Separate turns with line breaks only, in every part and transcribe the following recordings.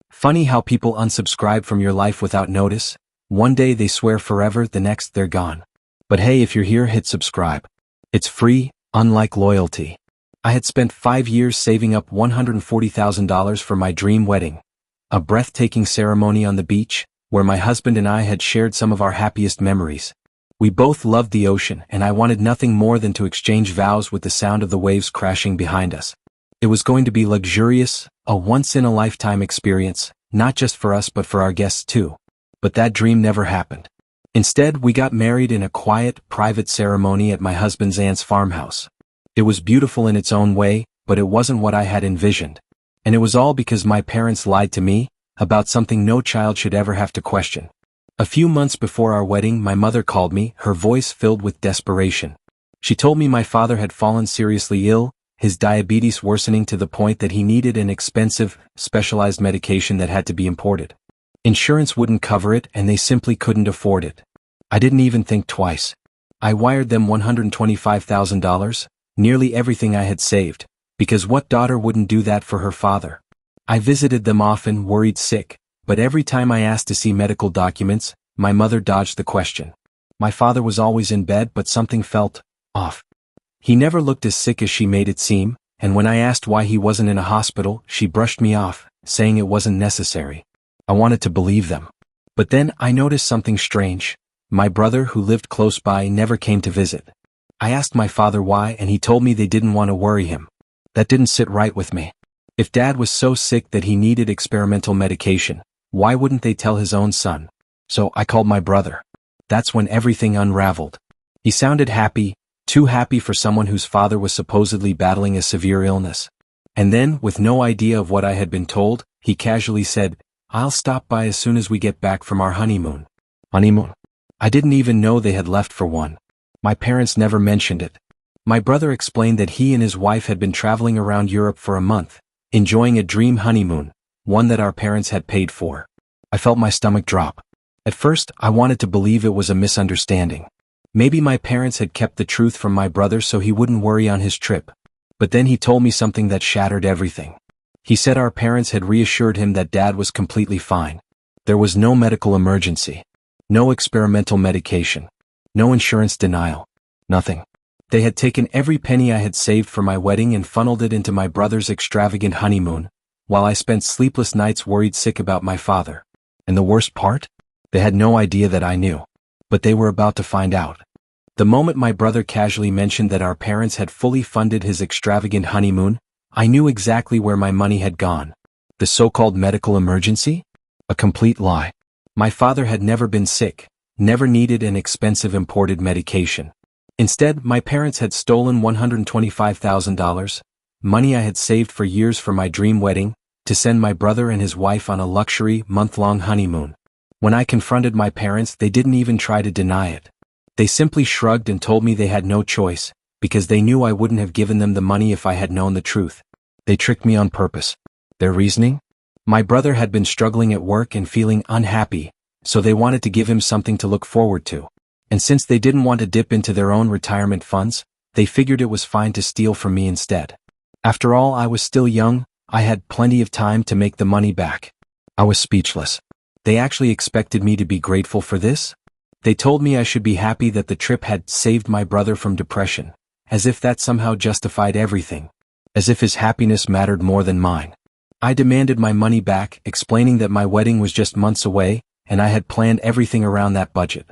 Funny how people unsubscribe from your life without notice. One day they swear forever, the next they're gone. But hey, if you're here, hit subscribe. It's free, unlike loyalty. I had spent 5 years saving up $140,000 for my dream wedding. A breathtaking ceremony on the beach, where my husband and I had shared some of our happiest memories. We both loved the ocean, and I wanted nothing more than to exchange vows with the sound of the waves crashing behind us. It was going to be luxurious, a once-in-a-lifetime experience, not just for us but for our guests too. But that dream never happened. Instead, we got married in a quiet, private ceremony at my husband's aunt's farmhouse. It was beautiful in its own way, but it wasn't what I had envisioned. And it was all because my parents lied to me about something no child should ever have to question. A few months before our wedding, my mother called me, her voice filled with desperation. She told me my father had fallen seriously ill, his diabetes worsening to the point that he needed an expensive, specialized medication that had to be imported. Insurance wouldn't cover it, and they simply couldn't afford it. I didn't even think twice. I wired them $125,000, nearly everything I had saved, because what daughter wouldn't do that for her father? I visited them often, worried sick, but every time I asked to see medical documents, my mother dodged the question. My father was always in bed, but something felt off. He never looked as sick as she made it seem, and when I asked why he wasn't in a hospital, she brushed me off, saying it wasn't necessary. I wanted to believe them. But then I noticed something strange. My brother, who lived close by, never came to visit. I asked my father why, and he told me they didn't want to worry him. That didn't sit right with me. If Dad was so sick that he needed experimental medication, why wouldn't they tell his own son? So I called my brother. That's when everything unraveled. He sounded happy, too happy for someone whose father was supposedly battling a severe illness. And then, with no idea of what I had been told, he casually said, "I'll stop by as soon as we get back from our honeymoon." Honeymoon? I didn't even know they had left for one. My parents never mentioned it. My brother explained that he and his wife had been traveling around Europe for a month, enjoying a dream honeymoon, one that our parents had paid for. I felt my stomach drop. At first, I wanted to believe it was a misunderstanding. Maybe my parents had kept the truth from my brother so he wouldn't worry on his trip. But then he told me something that shattered everything. He said our parents had reassured him that Dad was completely fine. There was no medical emergency. No experimental medication. No insurance denial. Nothing. They had taken every penny I had saved for my wedding and funneled it into my brother's extravagant honeymoon, while I spent sleepless nights worried sick about my father. And the worst part? They had no idea that I knew. But they were about to find out. The moment my brother casually mentioned that our parents had fully funded his extravagant honeymoon, I knew exactly where my money had gone. The so-called medical emergency? A complete lie. My father had never been sick, never needed an expensive imported medication. Instead, my parents had stolen $125,000, money I had saved for years for my dream wedding, to send my brother and his wife on a luxury, month-long honeymoon. When I confronted my parents, they didn't even try to deny it. They simply shrugged and told me they had no choice, because they knew I wouldn't have given them the money if I had known the truth. They tricked me on purpose. Their reasoning? My brother had been struggling at work and feeling unhappy, so they wanted to give him something to look forward to. And since they didn't want to dip into their own retirement funds, they figured it was fine to steal from me instead. After all, I was still young, I had plenty of time to make the money back. I was speechless. They actually expected me to be grateful for this? They told me I should be happy that the trip had saved my brother from depression, as if that somehow justified everything, as if his happiness mattered more than mine. I demanded my money back, explaining that my wedding was just months away, and I had planned everything around that budget.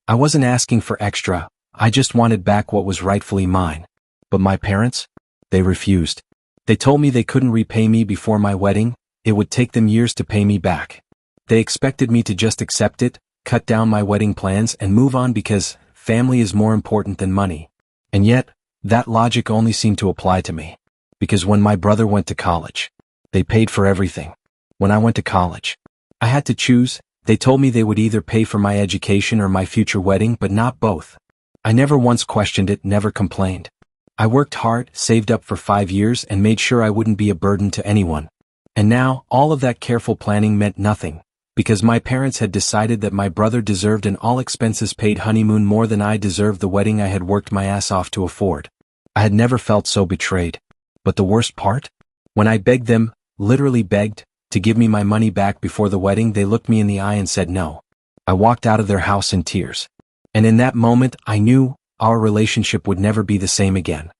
I wasn't asking for extra, I just wanted back what was rightfully mine. But my parents? They refused. They told me they couldn't repay me before my wedding, it would take them years to pay me back. They expected me to just accept it, cut down my wedding plans and move on because family is more important than money. And yet, that logic only seemed to apply to me. Because when my brother went to college, they paid for everything. When I went to college, I had to choose. They told me they would either pay for my education or my future wedding, but not both. I never once questioned it, never complained. I worked hard, saved up for 5 years, and made sure I wouldn't be a burden to anyone. And now, all of that careful planning meant nothing, because my parents had decided that my brother deserved an all-expenses-paid honeymoon more than I deserved the wedding I had worked my ass off to afford. I had never felt so betrayed. But the worst part? When I begged them, literally begged, to give me my money back before the wedding. They looked me in the eye and said no. I walked out of their house in tears. And in that moment, I knew our relationship would never be the same again.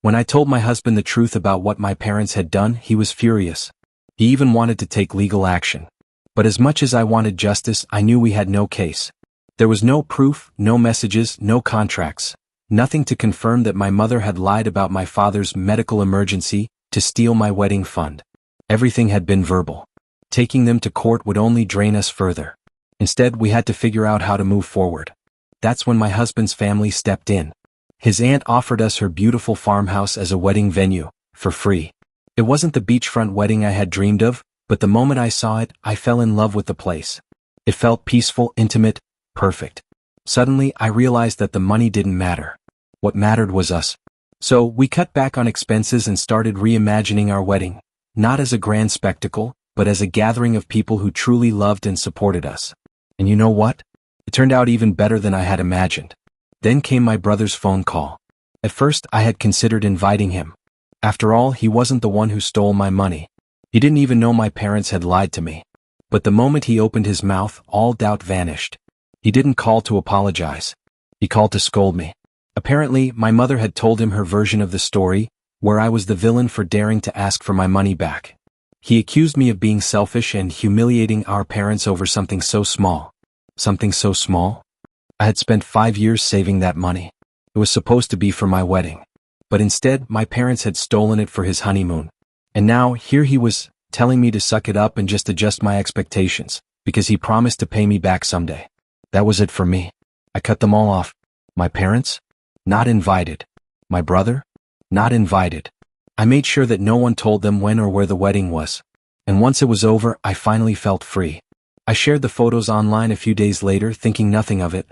When I told my husband the truth about what my parents had done, he was furious. He even wanted to take legal action. But as much as I wanted justice, I knew we had no case. There was no proof, no messages, no contracts. Nothing to confirm that my mother had lied about my father's medical emergency to steal my wedding fund. Everything had been verbal. Taking them to court would only drain us further. Instead, we had to figure out how to move forward. That's when my husband's family stepped in. His aunt offered us her beautiful farmhouse as a wedding venue, for free. It wasn't the beachfront wedding I had dreamed of, but the moment I saw it, I fell in love with the place. It felt peaceful, intimate, perfect. Suddenly, I realized that the money didn't matter. What mattered was us. So, we cut back on expenses and started reimagining our wedding, not as a grand spectacle, but as a gathering of people who truly loved and supported us. And you know what? It turned out even better than I had imagined. Then came my brother's phone call. At first, I had considered inviting him. After all, he wasn't the one who stole my money. He didn't even know my parents had lied to me. But the moment he opened his mouth, all doubt vanished. He didn't call to apologize. He called to scold me. Apparently, my mother had told him her version of the story, where I was the villain for daring to ask for my money back. He accused me of being selfish and humiliating our parents over something so small. Something so small? I had spent 5 years saving that money. It was supposed to be for my wedding. But instead, my parents had stolen it for his honeymoon. And now, here he was, telling me to suck it up and just adjust my expectations, because he promised to pay me back someday. That was it for me. I cut them all off. My parents? Not invited. My brother? Not invited. I made sure that no one told them when or where the wedding was. And once it was over, I finally felt free. I shared the photos online a few days later, thinking nothing of it.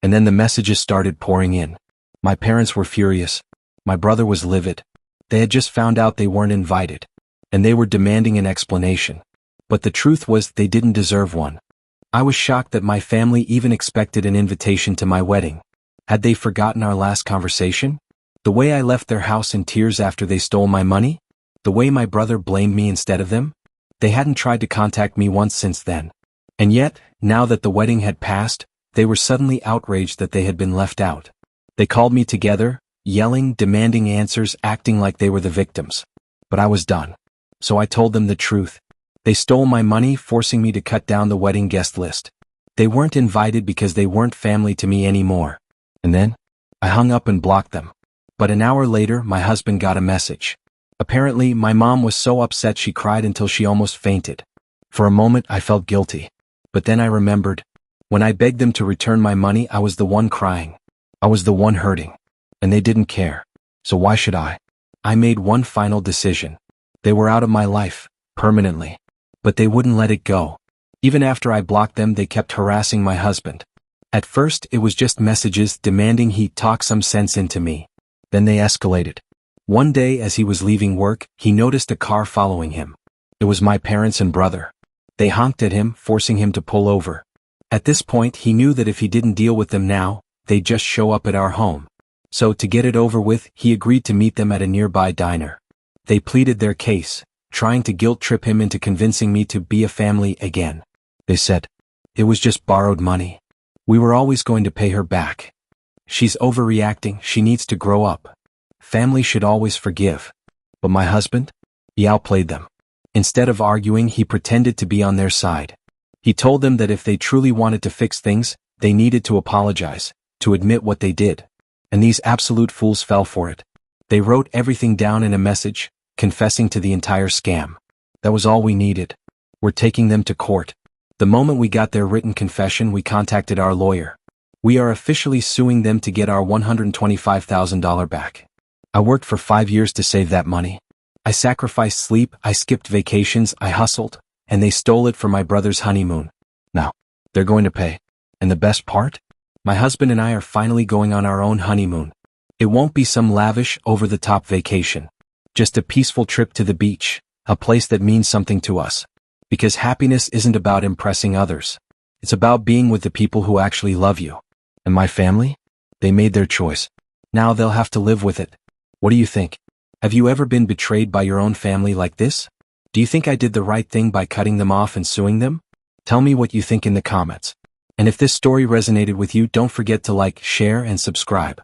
And then the messages started pouring in. My parents were furious. My brother was livid. They had just found out they weren't invited. And they were demanding an explanation. But the truth was they didn't deserve one. I was shocked that my family even expected an invitation to my wedding. Had they forgotten our last conversation? The way I left their house in tears after they stole my money? The way my brother blamed me instead of them? They hadn't tried to contact me once since then. And yet, now that the wedding had passed, they were suddenly outraged that they had been left out. They called me together, yelling, demanding answers, acting like they were the victims. But I was done. So I told them the truth. They stole my money, forcing me to cut down the wedding guest list. They weren't invited because they weren't family to me anymore. And then, I hung up and blocked them. But an hour later, my husband got a message. Apparently, my mom was so upset she cried until she almost fainted. For a moment, I felt guilty. But then I remembered. When I begged them to return my money, I was the one crying. I was the one hurting. And they didn't care. So why should I? I made one final decision. They were out of my life, permanently. But they wouldn't let it go. Even after I blocked them, they kept harassing my husband. At first, it was just messages demanding he talk some sense into me. Then they escalated. One day, as he was leaving work, he noticed a car following him. It was my parents and brother. They honked at him, forcing him to pull over. At this point, he knew that if he didn't deal with them now, they'd just show up at our home. So to get it over with, he agreed to meet them at a nearby diner. They pleaded their case, trying to guilt-trip him into convincing me to be a family again. They said, it was just borrowed money. We were always going to pay her back. She's overreacting, she needs to grow up. Family should always forgive. But my husband? He outplayed them. Instead of arguing, he pretended to be on their side. He told them that if they truly wanted to fix things, they needed to apologize, to admit what they did. And these absolute fools fell for it. They wrote everything down in a message, confessing to the entire scam. That was all we needed. We're taking them to court. The moment we got their written confession, we contacted our lawyer. We are officially suing them to get our $125,000 back. I worked for 5 years to save that money. I sacrificed sleep, I skipped vacations, I hustled, and they stole it for my brother's honeymoon. Now, they're going to pay. And the best part? My husband and I are finally going on our own honeymoon. It won't be some lavish, over-the-top vacation. Just a peaceful trip to the beach, a place that means something to us. Because happiness isn't about impressing others. It's about being with the people who actually love you. And my family? They made their choice. Now they'll have to live with it. What do you think? Have you ever been betrayed by your own family like this? Do you think I did the right thing by cutting them off and suing them? Tell me what you think in the comments. And if this story resonated with you, don't forget to like, share, and subscribe.